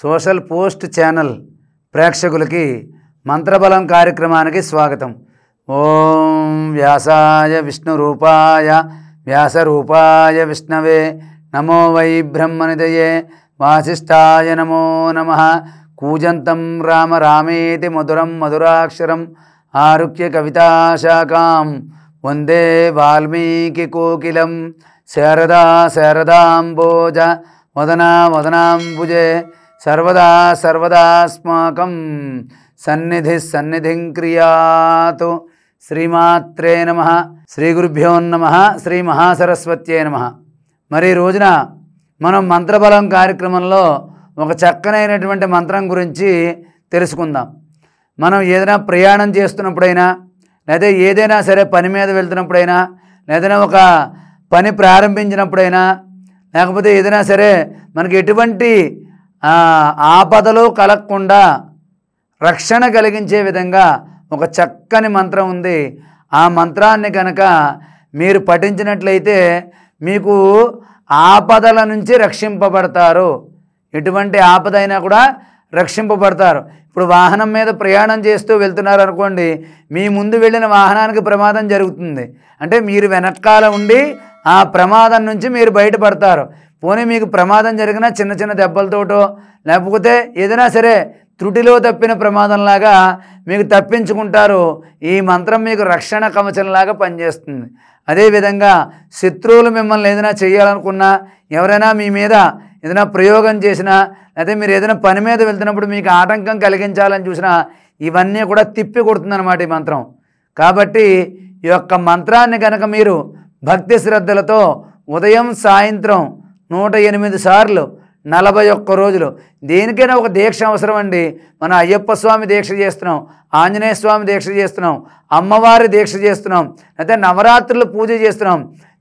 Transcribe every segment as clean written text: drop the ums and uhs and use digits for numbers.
Social post channel ప్రేక్షకులకి మంత్రబలం కార్యక్రమానికి స్వాగతం. ఓం వ్యాసాయ విష్ణురూపాయ వ్యాసరూపాయ విష్ణవే నమో వై బ్రహ్మనిధయే వాసిష్ఠాయ నమో నమః. కూజంతం రామ రామేతి మధురం మధురాక్షరం ఆరుహ్య కవితాశాఖాం వందే వాల్మీకి కోకిలం. శారదా శారదాంబోజ వదనా వదనాంబుజే సర్వదా సర్వదాస్మాకం సన్నిధి సన్నిధిం క్రియాతు. శ్రీమాత్రే నమః. శ్రీ గురుభ్యో నమః. శ్రీ మహాసరస్వత్యే నమః. మరి ఈ రోజున మనం మంత్రబలం కార్యక్రమంలో ఒక చక్కనైనటువంటి మంత్రం గురించి తెలుసుకుందాం. మనం ఏదైనా ప్రయాణం చేస్తున్నప్పుడైనా, లేదా ఏదైనా సరే పని మీద వెళ్తున్నప్పుడైనా, లేదా ఒక పని ప్రారంభించినప్పుడైనా, లేకపోతే ఏదైనా సరే మనకి ఎటువంటి ఆపదలు కలగకుండా రక్షణ కలిగించే విధంగా ఒక చక్కని మంత్రం ఉంది. ఆ మంత్రాన్ని కనుక మీరు పఠించినట్లయితే మీకు ఆపదల నుంచి రక్షింపబడతారు. ఎటువంటి ఆపదైనా కూడా రక్షింపబడతారు. ఇప్పుడు వాహనం మీద ప్రయాణం చేస్తూ వెళ్తున్నారు అనుకోండి, మీ ముందు వెళ్ళిన వాహనానికి ప్రమాదం జరుగుతుంది అంటే మీరు వెనకాల ఉండి ఆ ప్రమాదం నుంచి మీరు బయటపడతారు. పోనీ మీకు ప్రమాదం జరిగినా చిన్న చిన్న దెబ్బలతోటో, లేకపోతే ఏదైనా సరే త్రుటిలో తప్పిన ప్రమాదంలాగా మీకు తప్పించుకుంటారు. ఈ మంత్రం మీకు రక్షణ కవచంలాగా పనిచేస్తుంది. అదేవిధంగా శత్రువులు మిమ్మల్ని ఏదైనా చేయాలనుకున్నా, ఎవరైనా మీ మీద ఏదైనా ప్రయోగం చేసినా, లేకపోతే మీరు ఏదైనా పని మీద వెళ్తున్నప్పుడు మీకు ఆటంకం కలిగించాలని చూసినా, ఇవన్నీ కూడా తిప్పి కొడుతుందన్నమాట ఈ మంత్రం. కాబట్టి ఈ యొక్క మంత్రాన్ని కనుక మీరు భక్తి శ్రద్ధలతో ఉదయం సాయంత్రం 108 సార్లు 41 రోజులు, దేనికైనా ఒక దీక్ష అవసరం అండి. మనం అయ్యప్ప స్వామి దీక్ష చేస్తున్నాం, ఆంజనేయ స్వామి దీక్ష చేస్తున్నాం, అమ్మవారి దీక్ష చేస్తున్నాం, అయితే నవరాత్రులు పూజ చేస్తున్నాం.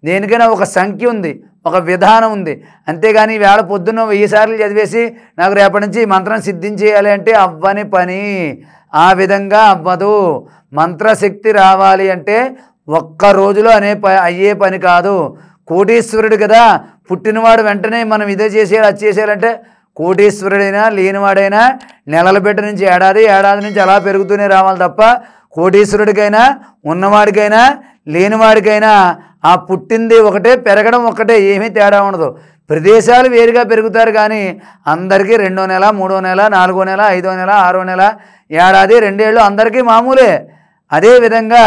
దేనికైనా ఒక సంఖ్య ఉంది, ఒక విధానం ఉంది. అంతేగాని వేళ పొద్దున్న 1000 సార్లు చదివేసి నాకు రేపటి నుంచి ఈ మంత్రం సిద్ధించేయాలి అంటే అవ్వని పని. ఆ విధంగా అవ్వదు. మంత్రశక్తి రావాలి అంటే ఒక్క రోజులో అయ్యే పని కాదు. కోటీశ్వరుడు కదా, పుట్టినవాడు వెంటనే మనం ఇదే చేసేయాలి అది చేసేయాలంటే, కోటీశ్వరుడైనా లేనివాడైనా నెలల బిడ్డ నుంచి ఏడాది నుంచి అలా పెరుగుతూనే రావాలి తప్ప, కోటీశ్వరుడికైనా ఉన్నవాడికైనా లేనివాడికైనా ఆ పుట్టింది ఒకటే, పెరగడం ఒకటే, ఏమీ తేడా ఉండదు. ప్రదేశాలు వేరుగా పెరుగుతారు కానీ అందరికీ 2వ నెల 3వ నెల 4వ నెల 5వ నెల 6వ నెల ఏడాది 2 ఏళ్ళు అందరికీ మామూలే. అదేవిధంగా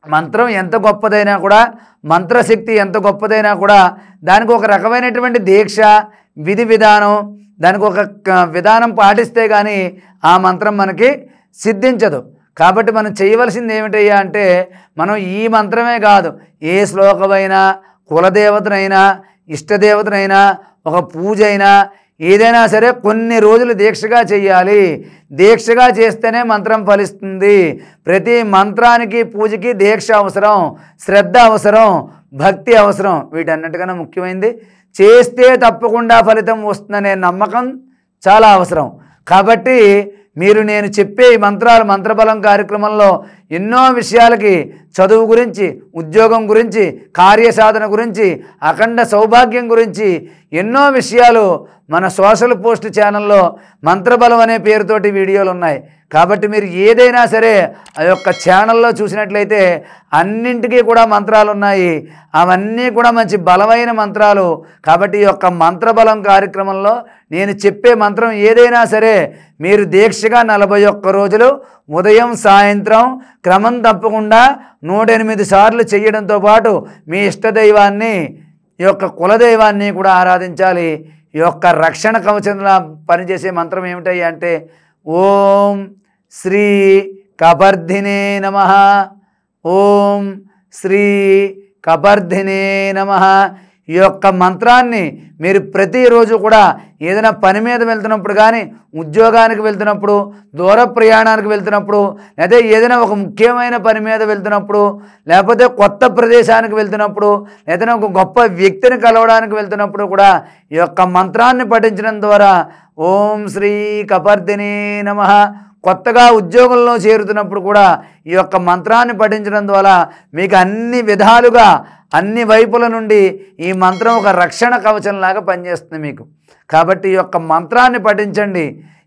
మంత్రం ఎంత గొప్పదైనా కూడా, మంత్రశక్తి ఎంత గొప్పదైనా కూడా దానికి ఒక రకమైనటువంటి దీక్ష, విధి విధానం, దానికి ఒక విధానం పాటిస్తే కానీ ఆ మంత్రం మనకి సిద్ధించదు. కాబట్టి మనం చేయవలసింది ఏమిటయ్యా అంటే, మనం ఈ మంత్రమే కాదు, ఏ శ్లోకమైనా, కులదేవతనైనా, ఇష్టదేవతనైనా, ఒక పూజ అయినా, ఏదైనా సరే కొన్ని రోజులు దీక్షగా చేయాలి. దీక్షగా చేస్తేనే మంత్రం ఫలిస్తుంది. ప్రతి మంత్రానికి పూజకి దీక్ష అవసరం, శ్రద్ధ అవసరం, భక్తి అవసరం. వీటన్నిటికన్నా ముఖ్యమైనది చేస్తే తప్పకుండా ఫలితం వస్తుందనే నమ్మకం చాలా అవసరం. కాబట్టి మీరు నేను చెప్పే ఈ మంత్రాలు మంత్రబలం కార్యక్రమంలో ఎన్నో విషయాలకి, చదువు గురించి, ఉద్యోగం గురించి, కార్యసాధన గురించి, అఖండ సౌభాగ్యం గురించి ఎన్నో విషయాలు మన సోషల్ పోస్ట్ ఛానల్లో మంత్రబలం అనే పేరుతోటి వీడియోలు ఉన్నాయి. కాబట్టి మీరు ఏదైనా సరే ఆ యొక్క ఛానల్లో చూసినట్లయితే అన్నింటికీ కూడా మంత్రాలు ఉన్నాయి. అవన్నీ కూడా మంచి బలమైన మంత్రాలు. కాబట్టి ఈ యొక్క మంత్రబలం కార్యక్రమంలో నేను చెప్పే మంత్రం ఏదైనా సరే మీరు దీక్షగా 41 రోజులు ఉదయం సాయంత్రం క్రమం తప్పకుండా 108 సార్లు చేయడంతో పాటు మీ ఇష్టదైవాన్ని, ఈ యొక్క కులదైవాన్ని కూడా ఆరాధించాలి. ఈ యొక్క రక్షణ కవచంలా పనిచేసే మంత్రం ఏమిటయ్యా అంటే, ఓం శ్రీ కబర్ధినే నమః. ఓం శ్రీ కబర్ధినే నమః. ఈ యొక్క మంత్రాన్ని మీరు ప్రతిరోజు కూడా ఏదైనా పని మీద వెళ్తున్నప్పుడు కానీ, ఉద్యోగానికి వెళ్తున్నప్పుడు, దూర ప్రయాణానికి వెళ్తున్నప్పుడు, లేదా ఏదైనా ఒక ముఖ్యమైన పని మీద వెళ్తున్నప్పుడు, లేకపోతే కొత్త ప్రదేశానికి వెళ్తున్నప్పుడు, ఏదైనా ఒక గొప్ప వ్యక్తిని కలవడానికి వెళ్తున్నప్పుడు కూడా ఈ యొక్క మంత్రాన్ని పఠించడం ద్వారా ఓం శ్రీ కపర్దినే నమః. కొత్తగా ఉద్యోగంలో చేరుతున్నప్పుడు కూడా ఈ యొక్క మంత్రాన్ని పఠించడం ద్వారా మీకు అన్ని విధాలుగా అన్ని వైపుల నుండి ఈ మంత్రం ఒక రక్షణ కవచంలాగా పనిచేస్తుంది మీకు. కాబట్టి ఈ యొక్క మంత్రాన్ని పఠించండి,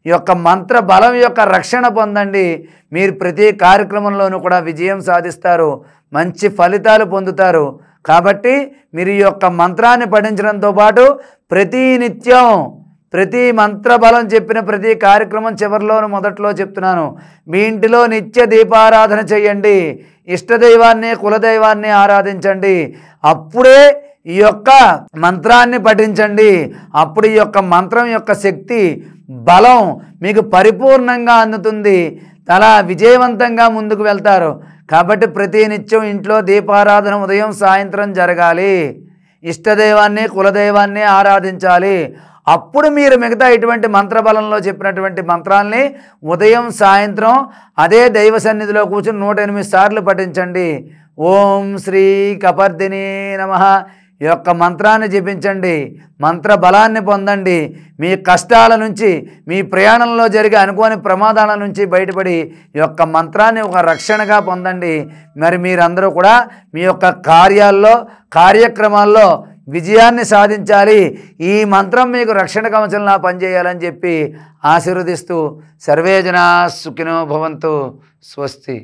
ఈ యొక్క మంత్ర బలం యొక్క రక్షణ పొందండి. మీరు ప్రతి కార్యక్రమంలోనూ కూడా విజయం సాధిస్తారు, మంచి ఫలితాలు పొందుతారు. కాబట్టి మీరు ఈ యొక్క మంత్రాన్ని పఠించడంతో పాటు ప్రతి నిత్యం ప్రతి మంత్రబలం చెప్పిన ప్రతి కార్యక్రమం చివరిలోను మొదట్లో చెప్తున్నాను, మీ ఇంటిలో నిత్య దీపారాధన చేయండి, ఇష్టదైవాన్ని కులదైవాన్ని ఆరాధించండి, అప్పుడే ఈ యొక్క మంత్రాన్ని పఠించండి. అప్పుడు ఈ యొక్క మంత్రం యొక్క శక్తి బలం మీకు పరిపూర్ణంగా అందుతుంది, చాలా విజయవంతంగా ముందుకు వెళ్తారు. కాబట్టి ప్రతి నిత్యం ఇంట్లో దీపారాధన ఉదయం సాయంత్రం జరగాలి, ఇష్టదైవాన్ని కులదైవాన్ని ఆరాధించాలి. అప్పుడు మీరు మిగతా ఇటువంటి మంత్రబలంలో చెప్పినటువంటి మంత్రాల్ని ఉదయం సాయంత్రం అదే దైవ సన్నిధిలో కూర్చుని 108 సార్లు పఠించండి. ఓం శ్రీ కపర్దిని నమః ఈ యొక్క మంత్రాన్ని జపించండి, మంత్ర బలాన్ని పొందండి. మీ కష్టాల నుంచి, మీ ప్రయాణంలో జరిగే అనుకోని ప్రమాదాల నుంచి బయటపడి ఈ యొక్క మంత్రాన్ని ఒక రక్షణగా పొందండి. మరి మీరందరూ కూడా మీ యొక్క కార్యాల్లో కార్యక్రమాల్లో విజయాన్ని సాధించాలి. ఈ మంత్రం మీకు రక్షణ కవచంలా పనిచేయాలని చెప్పి ఆశీర్వదిస్తూ సర్వే జనా సుఖినో భవంతు. స్వస్తి.